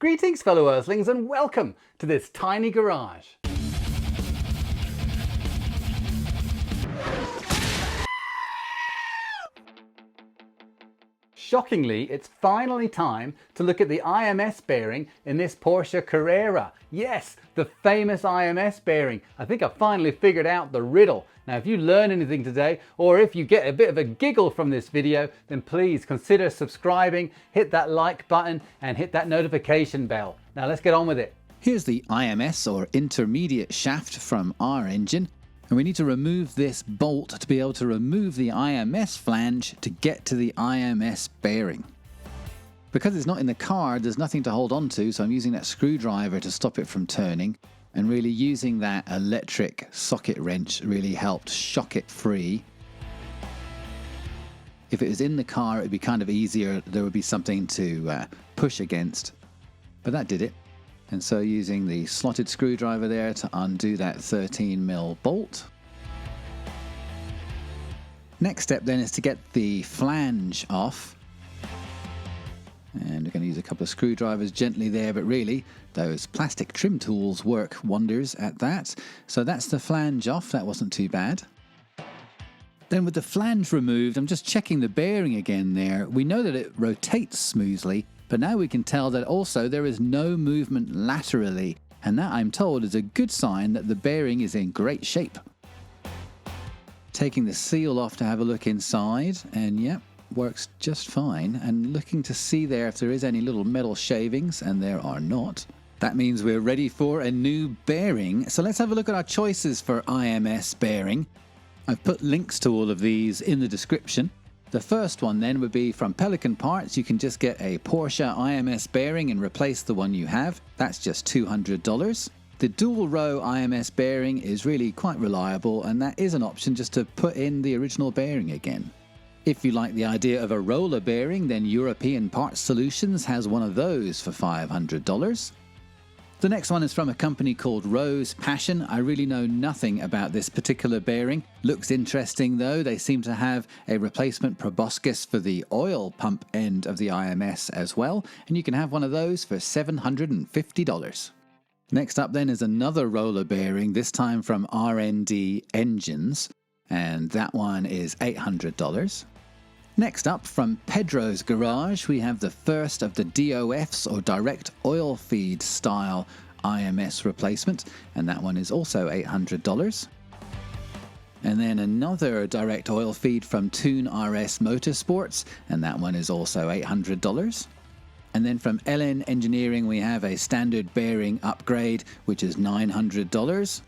Greetings fellow Earthlings and welcome to this tiny garage. Shockingly, it's finally time to look at the IMS bearing in this Porsche Carrera. Yes, the famous IMS bearing. I think I finally figured out the riddle. Now if you learn anything today, or if you get a bit of a giggle from this video, then please consider subscribing, hit that like button and hit that notification bell. Now let's get on with it. Here's the IMS or intermediate shaft from our engine. And we need to remove this bolt to be able to remove the IMS flange to get to the IMS bearing. Because it's not in the car, there's nothing to hold on to, so I'm using that screwdriver to stop it from turning, and really using that electric socket wrench really helped shock it free. If it was in the car, it would be kind of easier, there would be something to push against, but that did it. And so using the slotted screwdriver there to undo that 13mm bolt. Next step then is to get the flange off. And we're going to use a couple of screwdrivers gently there, but really those plastic trim tools work wonders at that. So that's the flange off, that wasn't too bad. Then with the flange removed, I'm just checking the bearing again there. We know that it rotates smoothly, but now we can tell that also there is no movement laterally, and that, I'm told, is a good sign that the bearing is in great shape. Taking the seal off to have a look inside, and yep, works just fine. And looking to see there if there is any little metal shavings, and there are not. That means we're ready for a new bearing. So let's have a look at our choices for IMS bearing. I've put links to all of these in the description. The first one then would be from Pelican Parts. You can just get a Porsche IMS bearing and replace the one you have. That's just $200. The Dual Row IMS bearing is really quite reliable, and that is an option just to put in the original bearing again. If you like the idea of a roller bearing, then European Parts Solutions has one of those for $500. The next one is from a company called Rose Passion. I really know nothing about this particular bearing. Looks interesting though. They seem to have a replacement proboscis for the oil pump end of the IMS as well, and you can have one of those for $750. Next up then is another roller bearing, this time from R&D Engines, and that one is $800. Next up, from Pedro's Garage, we have the first of the DOFs, or direct oil feed style IMS replacement, and that one is also $800. And then another direct oil feed from Toon RS Motorsports, and that one is also $800. And then from LN Engineering, we have a standard bearing upgrade, which is $900.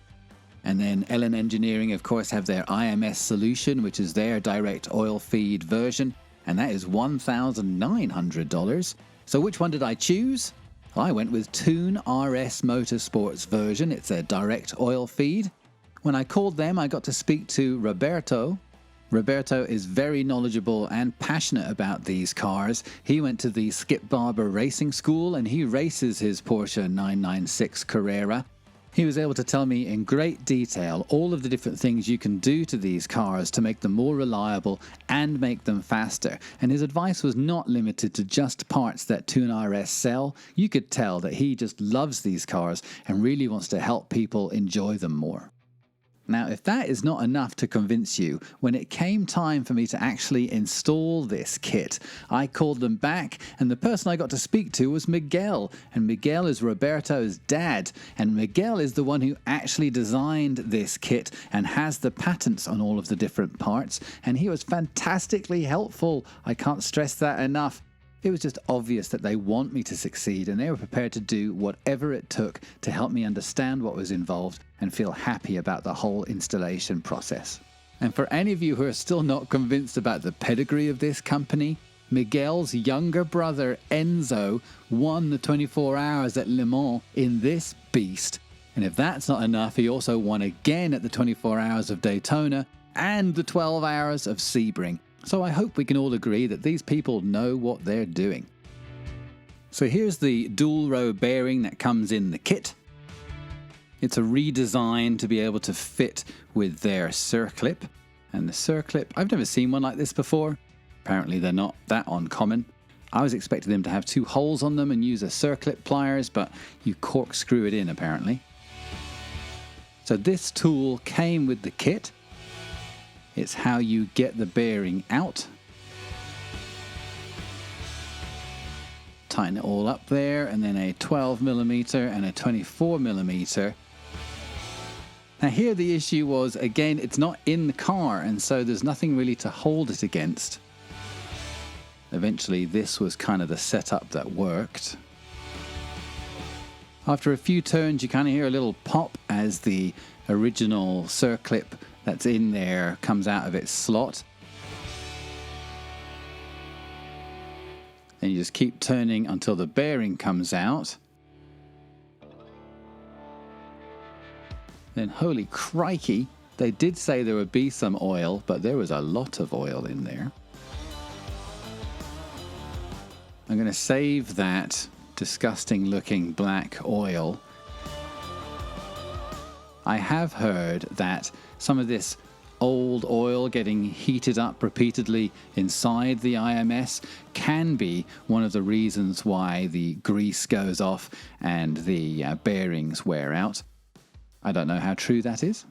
And then LN Engineering, of course, have their IMS Solution, which is their direct oil feed version, and that is $1,900. So which one did I choose? I went with Toon RS Motorsports version. It's a direct oil feed. When I called them, I got to speak to Roberto. Roberto is very knowledgeable and passionate about these cars. He went to the Skip Barber Racing School, and he races his Porsche 996 Carrera. He was able to tell me in great detail all of the different things you can do to these cars to make them more reliable and make them faster. And his advice was not limited to just parts that Toon RS sell. You could tell that he just loves these cars and really wants to help people enjoy them more. Now, if that is not enough to convince you, when it came time for me to actually install this kit, I called them back, and the person I got to speak to was Miguel. And Miguel is Roberto's dad, and Miguel is the one who actually designed this kit and has the patents on all of the different parts, and he was fantastically helpful. I can't stress that enough. It was just obvious that they want me to succeed, and they were prepared to do whatever it took to help me understand what was involved and feel happy about the whole installation process. And for any of you who are still not convinced about the pedigree of this company, Miguel's younger brother Enzo won the 24 hours at Le Mans in this beast. And if that's not enough, he also won again at the 24 hours of Daytona and the 12 hours of Sebring. So I hope we can all agree that these people know what they're doing. So here's the dual row bearing that comes in the kit. It's a redesign to be able to fit with their circlip. And the circlip, I've never seen one like this before. Apparently they're not that uncommon. I was expecting them to have 2 holes on them and use a circlip pliers, but you corkscrew it in apparently. So this tool came with the kit. It's how you get the bearing out. Tighten it all up there, and then a 12mm and a 24mm. Now here the issue was, again, it's not in the car, and so there's nothing really to hold it against. Eventually this was kind of the setup that worked. After a few turns you kind of hear a little pop as the original circlip that's in there comes out of its slot. And you just keep turning until the bearing comes out. Then, holy crikey, they did say there would be some oil, but there was a lot of oil in there. I'm going to save that disgusting looking black oil. I have heard that some of this old oil getting heated up repeatedly inside the IMS can be one of the reasons why the grease goes off and the bearings wear out. I don't know how true that is.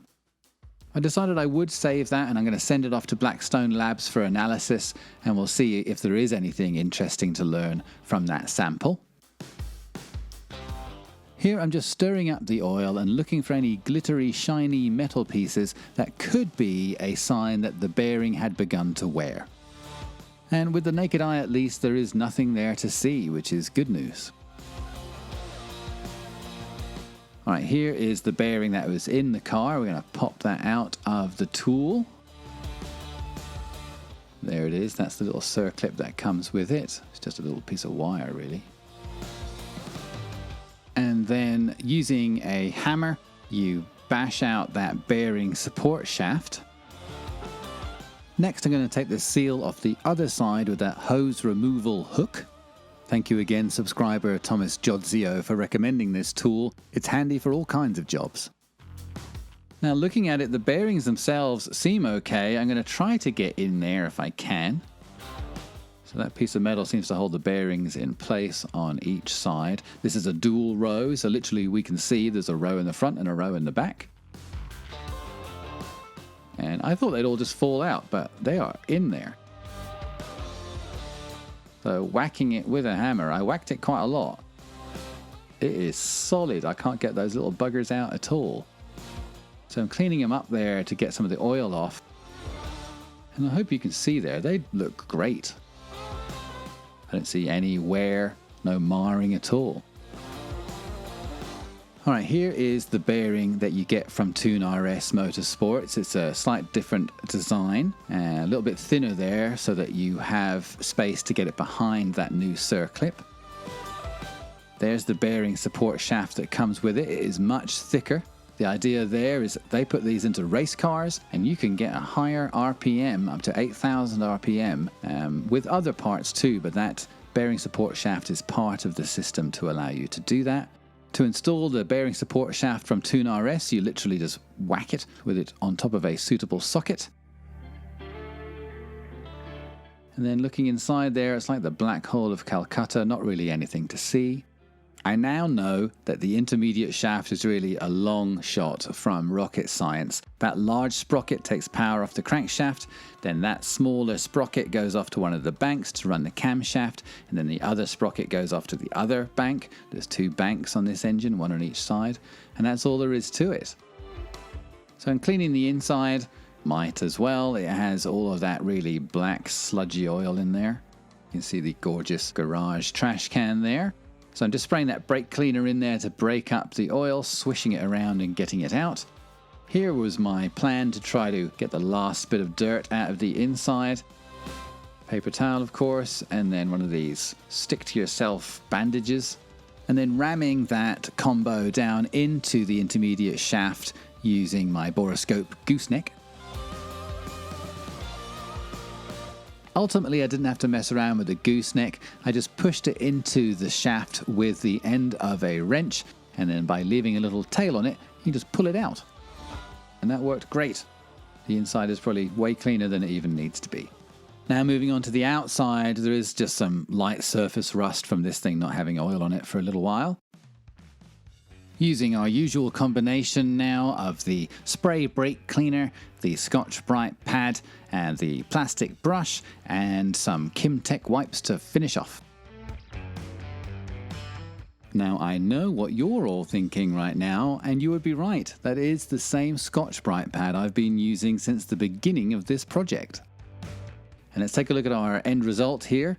I decided I would save that, and I'm going to send it off to Blackstone Labs for analysis, and we'll see if there is anything interesting to learn from that sample. Here I'm just stirring up the oil and looking for any glittery, shiny metal pieces that could be a sign that the bearing had begun to wear. And with the naked eye at least, there is nothing there to see, which is good news. Alright, here is the bearing that was in the car. We're going to pop that out of the tool. There it is, that's the little circlip that comes with it. It's just a little piece of wire really. And then using a hammer, you bash out that bearing support shaft. Next I'm going to take the seal off the other side with that hose removal hook. Thank you again, subscriber Thomas Jodzio, for recommending this tool. It's handy for all kinds of jobs. Now looking at it, the bearings themselves seem okay. I'm going to try to get in there if I can. So that piece of metal seems to hold the bearings in place on each side. This is a dual row, so literally we can see there's a row in the front and a row in the back. And I thought they'd all just fall out, but they are in there. So whacking it with a hammer, I whacked it quite a lot. It is solid. I can't get those little buggers out at all. So I'm cleaning them up there to get some of the oil off. And I hope you can see there, they look great. I don't see any wear, no marring at all. Alright, here is the bearing that you get from Toon RS Motorsports. It's a slight different design, a little bit thinner there so that you have space to get it behind that new circlip. There's the bearing support shaft that comes with it. It is much thicker. The idea there is that they put these into race cars and you can get a higher RPM, up to 8,000 RPM, with other parts too, but that bearing support shaft is part of the system to allow you to do that. To install the bearing support shaft from Toon RS, you literally just whack it with it on top of a suitable socket. And then looking inside there, it's like the black hole of Calcutta, not really anything to see. I now know that the intermediate shaft is really a long shot from rocket science. That large sprocket takes power off the crankshaft, then that smaller sprocket goes off to one of the banks to run the camshaft, and then the other sprocket goes off to the other bank. There's 2 banks on this engine, one on each side, and that's all there is to it. So I'm cleaning the inside, might as well. It has all of that really black sludgy oil in there. You can see the gorgeous garage trash can there. So I'm just spraying that brake cleaner in there to break up the oil, swishing it around and getting it out. Here was my plan to try to get the last bit of dirt out of the inside. Paper towel, of course, and then one of these stick-to-yourself bandages. And then ramming that combo down into the intermediate shaft using my borescope gooseneck. Ultimately, I didn't have to mess around with the gooseneck. I just pushed it into the shaft with the end of a wrench, and then by leaving a little tail on it, you just pull it out. And that worked great. The inside is probably way cleaner than it even needs to be. Now moving on to the outside, there is just some light surface rust from this thing not having oil on it for a little while. Using our usual combination now of the spray brake cleaner, the Scotch-Brite pad and the plastic brush and some Kimtech wipes to finish off. Now I know what you're all thinking right now, and you would be right. That is the same Scotch-Brite pad I've been using since the beginning of this project. And let's take a look at our end result here.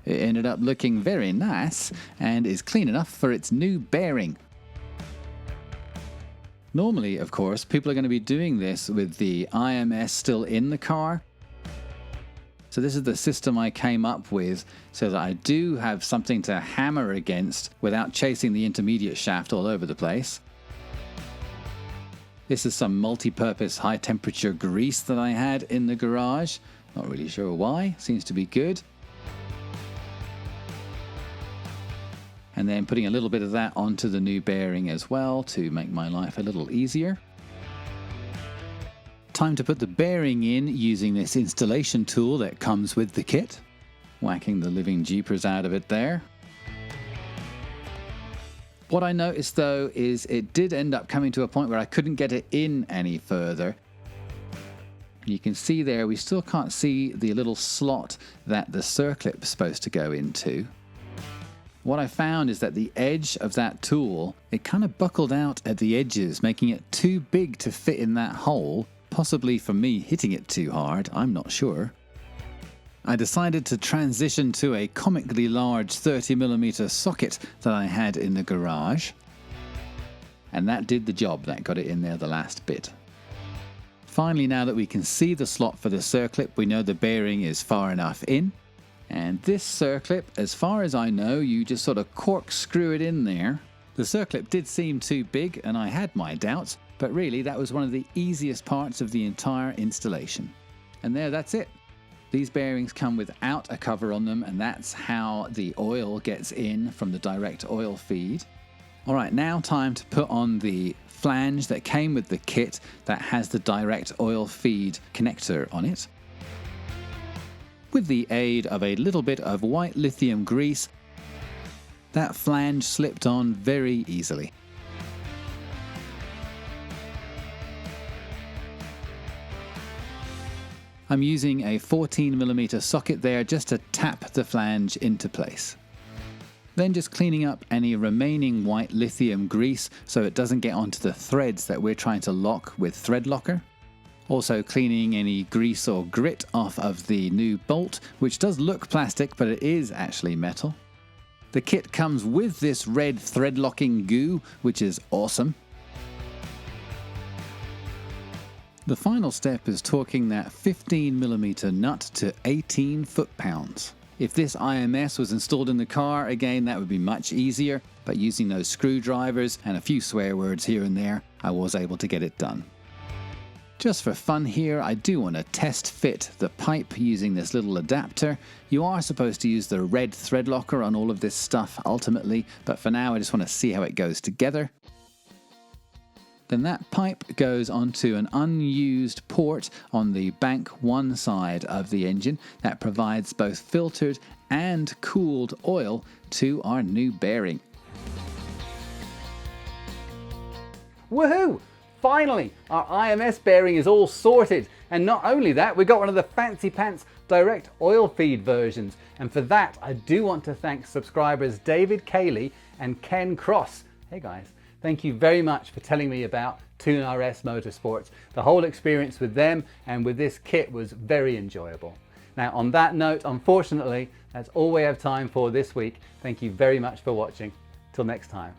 It ended up looking very nice and is clean enough for its new bearing. Normally, of course, people are going to be doing this with the IMS still in the car. So this is the system I came up with so that I do have something to hammer against without chasing the intermediate shaft all over the place. This is some multi-purpose high temperature grease that I had in the garage. Not really sure why, seems to be good. And then putting a little bit of that onto the new bearing as well to make my life a little easier. Time to put the bearing in using this installation tool that comes with the kit. Whacking the living jeepers out of it there. What I noticed though is it did end up coming to a point where I couldn't get it in any further. You can see there we still can't see the little slot that the circlip is supposed to go into. What I found is that the edge of that tool, it kind of buckled out at the edges, making it too big to fit in that hole, possibly from me hitting it too hard, I'm not sure. I decided to transition to a comically large 30mm socket that I had in the garage. And that did the job, that got it in there the last bit. Finally, now that we can see the slot for the circlip, we know the bearing is far enough in. And this circlip, as far as I know, you just sort of corkscrew it in there. The circlip did seem too big and I had my doubts, but really that was one of the easiest parts of the entire installation. And that's it. These bearings come without a cover on them, and that's how the oil gets in from the direct oil feed. All right, now time to put on the flange that came with the kit that has the direct oil feed connector on it. With the aid of a little bit of white lithium grease, that flange slipped on very easily. I'm using a 14mm socket there just to tap the flange into place. Then just cleaning up any remaining white lithium grease so it doesn't get onto the threads that we're trying to lock with thread locker. Also cleaning any grease or grit off of the new bolt, which does look plastic, but it is actually metal. The kit comes with this red thread locking goo, which is awesome. The final step is torquing that 15mm nut to 18 foot-pounds. If this IMS was installed in the car, again, that would be much easier, but using those screwdrivers and a few swear words here and there, I was able to get it done. Just for fun here, I do want to test fit the pipe using this little adapter. You are supposed to use the red thread locker on all of this stuff ultimately, but for now I just want to see how it goes together. Then that pipe goes onto an unused port on the bank one side of the engine that provides both filtered and cooled oil to our new bearing. Woohoo! Finally, our IMS bearing is all sorted, and not only that, we got one of the fancy pants direct oil feed versions, and for that I do want to thank subscribers David Cayley and Ken Cross. Hey guys, thank you very much for telling me about Toon RS Motorsports. The whole experience with them and with this kit was very enjoyable. Now on that note, unfortunately, that's all we have time for this week. Thank you very much for watching. Till next time.